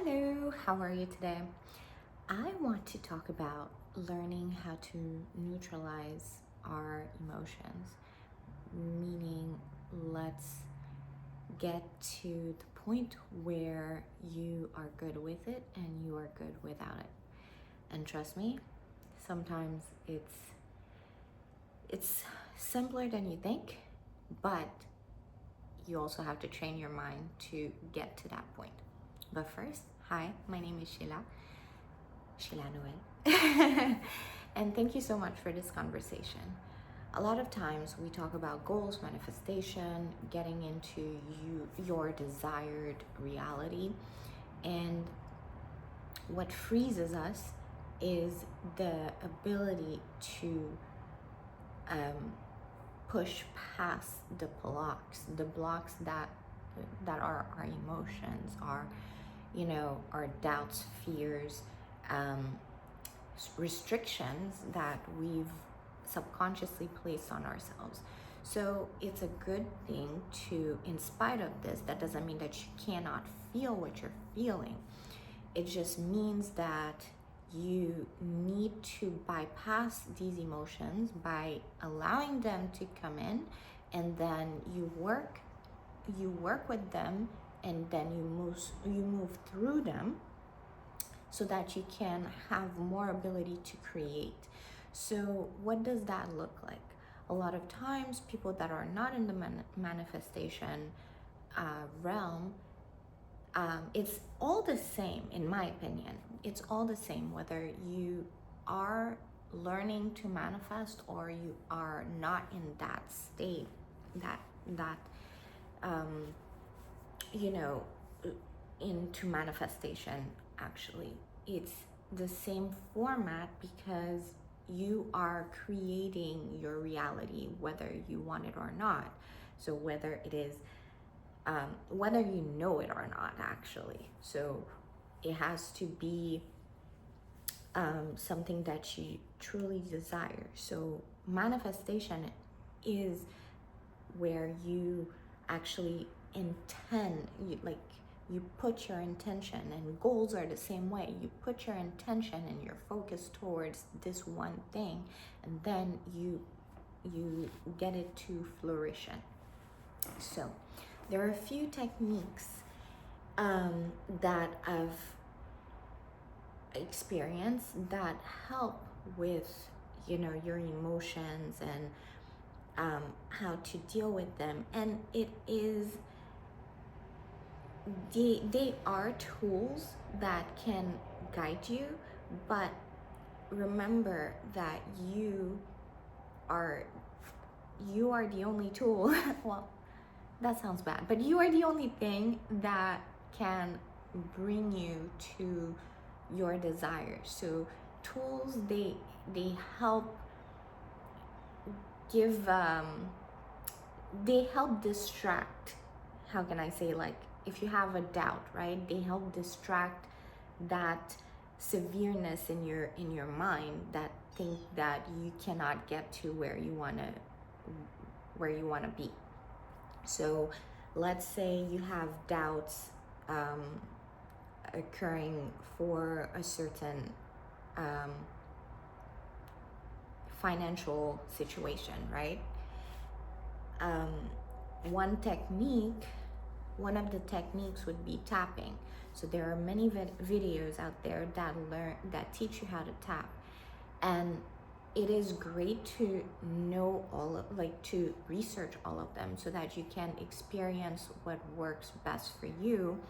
Hello, how are you today? I want to talk about learning how to neutralize our emotions, meaning let's get to the point where you are good with it and you are good without it. And trust me, sometimes it's simpler than you think, but you also have to train your mind to get to that point. But first, hi, my name is Sheila Noel. And thank you so much for this conversation. A lot of times we talk about goals, manifestation, getting into your desired reality. And what freezes us is the ability to push past the blocks that are our emotions, our doubts, fears, restrictions that we've subconsciously placed on ourselves. So it's a good thing to, in spite of this, that doesn't mean that you cannot feel what you're feeling. It just means that you need to bypass these emotions by allowing them to come in, and then you work with them, and then you move through them so that you can have more ability to create. So what does that look like? A lot of times people that are not in the manifestation realm, it's all the same, in my opinion. It's all the same whether you are learning to manifest or you are not in that state, that into manifestation. Actually, it's the same format because you are creating your reality whether you want it or not. So whether it is whether you know it or not, actually. So it has to be something that you truly desire. So manifestation is where you actually intend, you put your intention, and goals are the same way. You put your intention and your focus towards this one thing, and then you get it to fruition. So there are a few techniques that I've experienced that help with your emotions and how to deal with them. And it is they are tools that can guide you, but remember that you are the only tool. Well, that sounds bad, but you are the only thing that can bring you to your desires. So tools, they help give they help distract. How can I say, like, if you have a doubt, right, they help distract that severeness in your mind, that think that you cannot get to where you want to be. So let's say you have doubts occurring for a certain financial situation, right? One of the techniques would be tapping. So there are many videos out there that teach you how to tap, and it is great to know to research all of them so that you can experience what works best for you,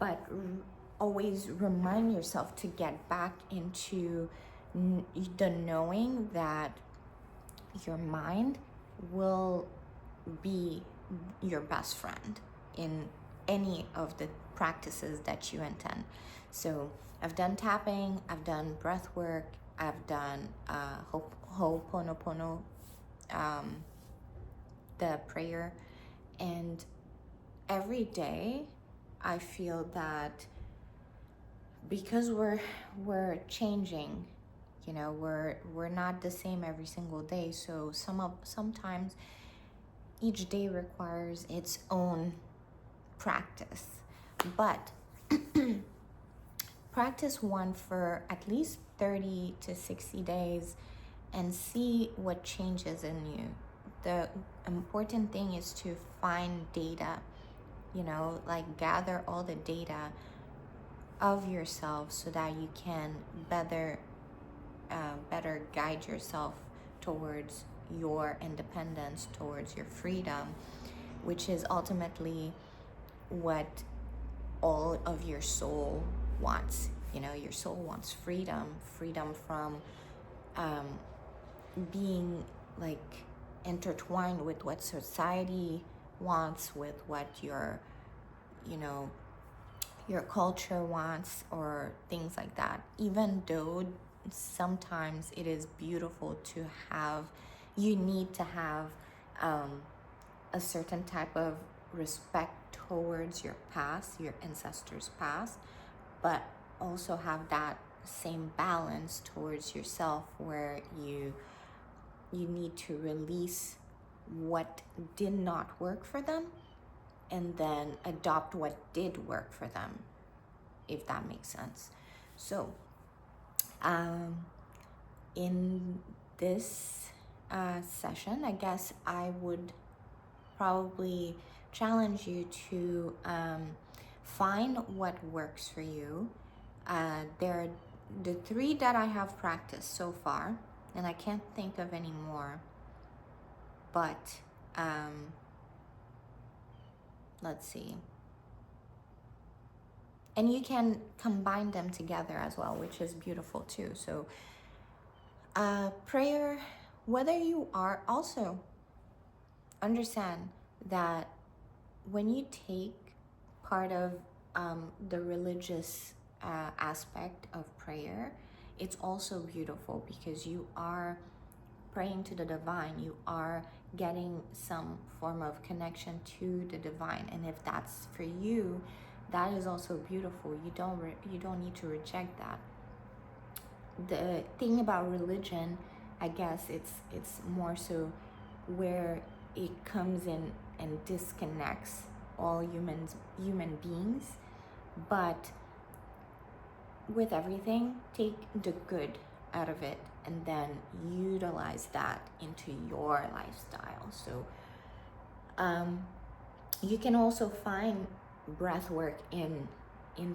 but always remind yourself to get back into the knowing that your mind will be your best friend in any of the practices that you intend. So I've done tapping, I've done breath work, I've done Ho'oponopono, the prayer, and every day I feel that because we're changing, we're not the same every single day. So sometimes each day requires its own practice, but practice one for at least 30 to 60 days and see what changes in you. The important thing is to find data, like gather all the data of yourself so that you can better guide yourself towards your independence, towards your freedom, which is ultimately what all of your soul wants. Your soul wants freedom from being like intertwined with what society wants, with what your culture wants, or things like that. Even though sometimes it is beautiful to have, you need to have a certain type of respect towards your past, your ancestors' past, but also have that same balance towards yourself, where you need to release what did not work for them and then adopt what did work for them, if that makes sense. So in this session, I guess I would probably challenge you to find what works for you. There are the 3 that I have practiced so far, and I can't think of any more, but let's see. And you can combine them together as well, which is beautiful too. So prayer, whether you are, also understand that when you take part of the religious aspect of prayer, it's also beautiful, because you are praying to the divine. You are getting some form of connection to the divine, and if that's for you, that is also beautiful. You don't need to reject that. The thing about religion, I guess, it's more so where it comes in and disconnects all human beings. But with everything, take the good out of it and then utilize that into your lifestyle. So you can also find breath work in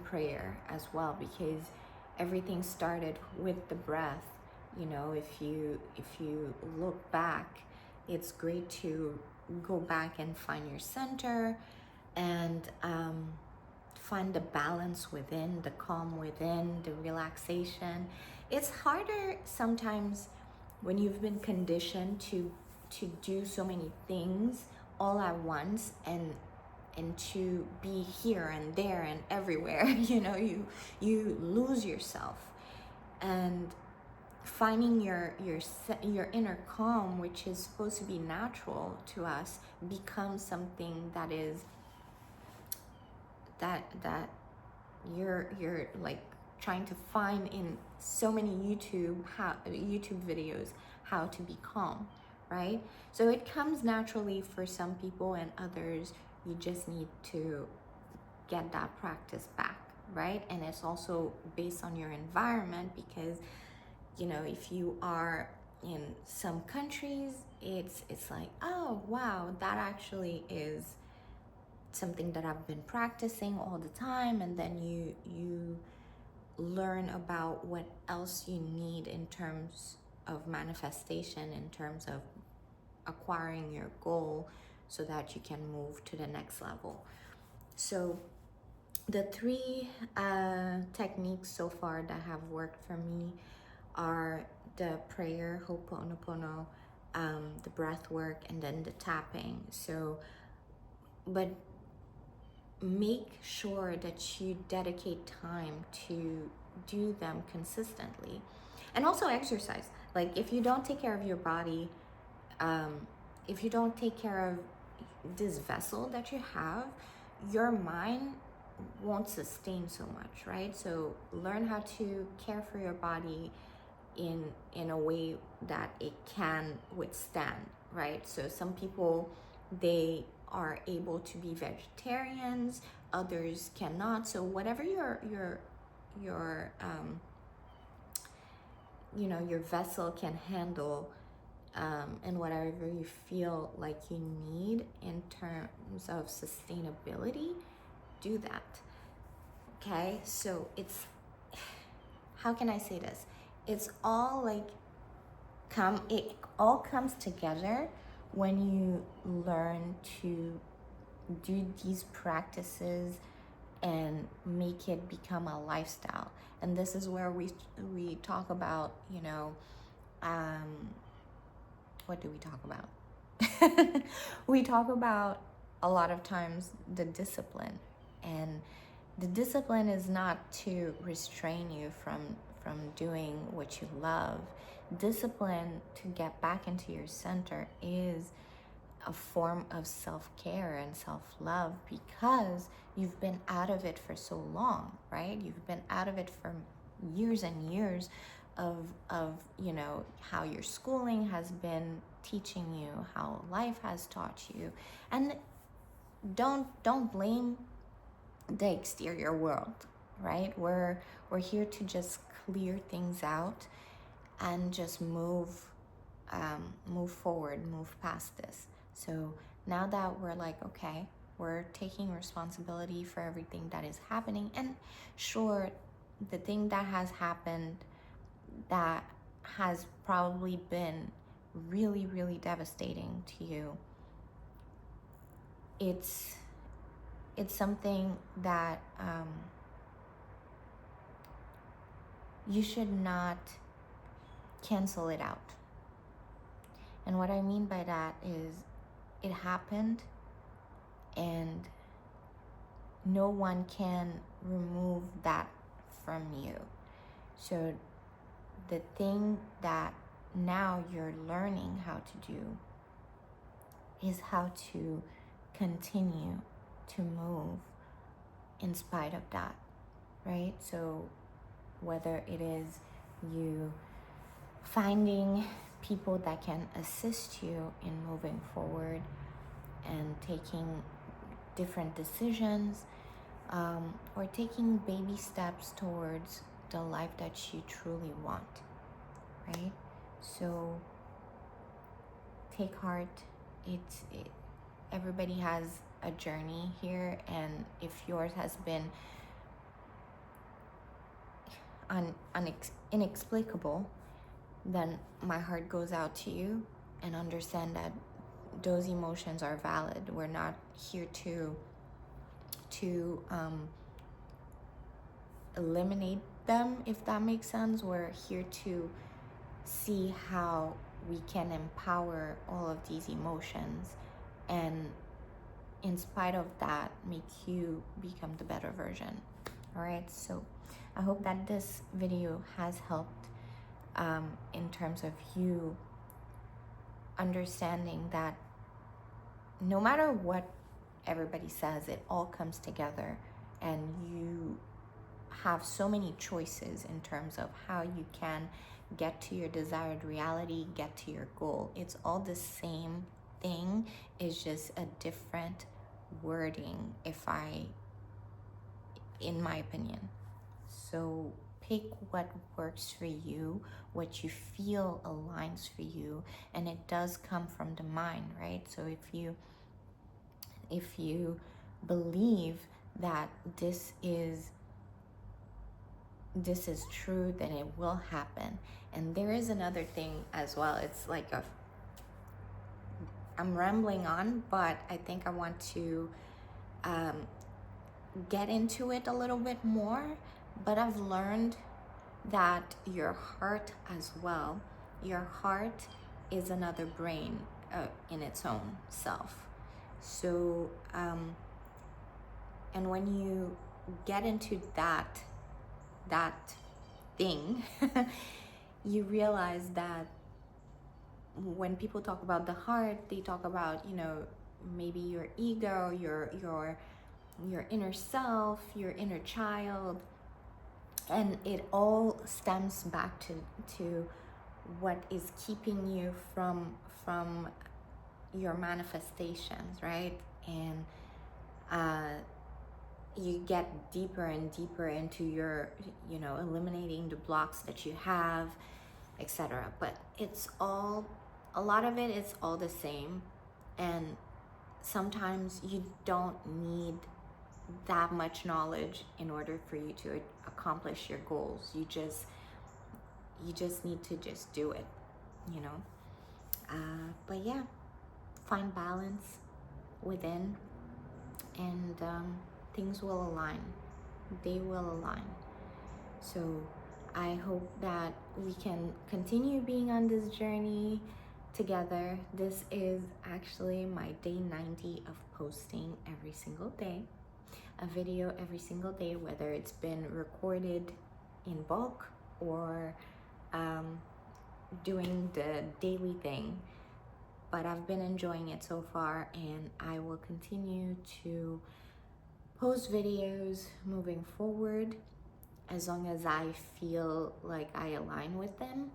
prayer as well, because everything started with the breath. If you look back, it's great to go back and find your center and find the balance within, the calm within, the relaxation. It's harder sometimes when you've been conditioned to do so many things all at once, and to be here and there and everywhere. You lose yourself, and finding your inner calm, which is supposed to be natural to us, becomes something that is that you're like trying to find in so many YouTube videos, how to be calm, right? So it comes naturally for some people, and others you just need to get that practice back, right? And it's also based on your environment, because if you are in some countries, it's like, oh wow, that actually is something that I've been practicing all the time, and then you learn about what else you need in terms of manifestation, in terms of acquiring your goal, so that you can move to the next level. So the 3 techniques so far that have worked for me are the prayer, Ho'oponopono, the breath work, and then the tapping. So, but make sure that you dedicate time to do them consistently. And also exercise. Like, if you don't take care of your body, if you don't take care of this vessel that you have, your mind won't sustain so much, right? So learn how to care for your body in a way that it can withstand, right? So some people, they are able to be vegetarians, others cannot. So whatever your your vessel can handle, and whatever you feel like you need in terms of sustainability, do that. Okay, so it's, how can I say this? It's all like it all comes together when you learn to do these practices and make it become a lifestyle. And this is where we talk about, what do we talk about? We talk about a lot of times the discipline, and the discipline is not to restrain you from doing what you love. Discipline to get back into your center is a form of self-care and self-love, because you've been out of it for so long, right? You've been out of it for years and years of how your schooling has been teaching you, how life has taught you. And don't blame the exterior world, right? We're here to just clear things out and just move forward, move past this. So now that we're like, okay, we're taking responsibility for everything that is happening, and sure, the thing that has happened that has probably been really, really devastating to you, it's something that you should not cancel it out. And what I mean by that is, it happened, and no one can remove that from you. So the thing that now you're learning how to do is how to continue to move in spite of that, right? So whether it is you finding people that can assist you in moving forward and taking different decisions, or taking baby steps towards the life that you truly want, right? So take heart. Everybody has a journey here, and if yours has been inexplicable, then my heart goes out to you, and understand that those emotions are valid. We're not here to eliminate them, if that makes sense. We're here to see how we can empower all of these emotions, and in spite of that, make you become the better version. All right, so I hope that this video has helped in terms of you understanding that no matter what everybody says, it all comes together, and you have so many choices in terms of how you can get to your desired reality, get to your goal. It's all the same thing, it's just a different wording, in my opinion. So pick what works for you, what you feel aligns for you, and it does come from the mind, right? So if you believe that this is true, then it will happen. And there is another thing as well. It's like I'm rambling on, but I think I want to get into it a little bit more. But I've learned that your heart as well, your heart is another brain in its own self. So and when you get into that thing, you realize that when people talk about the heart, they talk about, maybe your ego, your inner self, your inner child, and it all stems back to what is keeping you from your manifestations, right? And you get deeper and deeper into your, you know, eliminating the blocks that you have, etc. But it's all, a lot of it is all the same. And sometimes you don't need that much knowledge in order for you to accomplish your goals. You just need to just do it, you know. But yeah, find balance within, and things will align. They will align. So I hope that we can continue being on this journey together. This is actually my day 90 of posting every single day, a video every single day, whether it's been recorded in bulk or doing the daily thing. But I've been enjoying it so far, and I will continue to post videos moving forward as long as I feel like I align with them.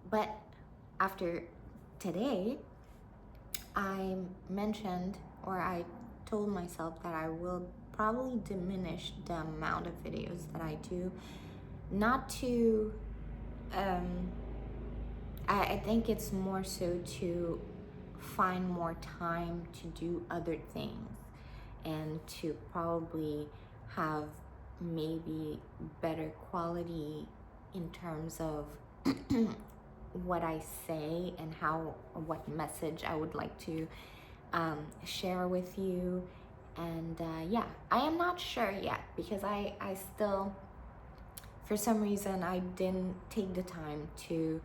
But after today, I mentioned, or I told myself, that I will probably diminish the amount of videos that I do. Not to, I think it's more so to find more time to do other things, and to probably have maybe better quality in terms of what I say and what message I would like to share with you. And yeah, I am not sure yet, because I still, for some reason, I didn't take the time to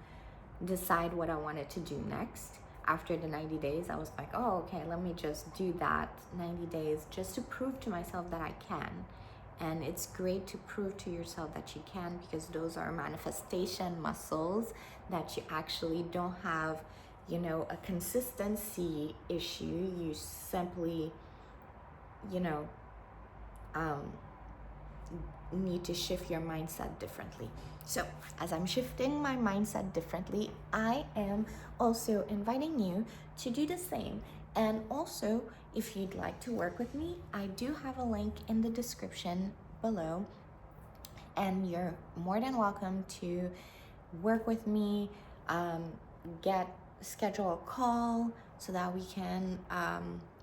decide what I wanted to do next. After the 90 days, I was like, oh, okay, let me just do that 90 days just to prove to myself that I can. And it's great to prove to yourself that you can, because those are manifestation muscles that you actually don't have, you know, a consistency issue. You simply, you know, need to shift your mindset differently. So as I'm shifting my mindset differently, I am also inviting you to do the same. And also, if you'd like to work with me, I do have a link in the description below, and you're more than welcome to work with me, schedule a call so that we can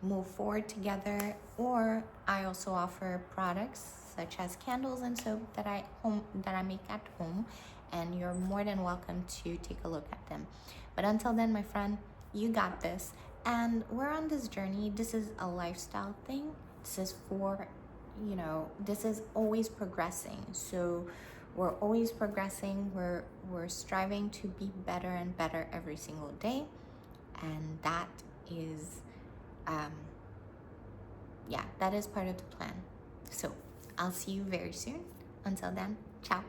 move forward together. Or I also offer products such as candles and soap that I make at home, and you're more than welcome to take a look at them. But until then, my friend, you got this, and we're on this journey. This is a lifestyle thing. This is for, you know, this is always progressing. So we're always progressing. We're striving to be better and better every single day, and that is that is part of the plan. So I'll see you very soon. Until then, ciao.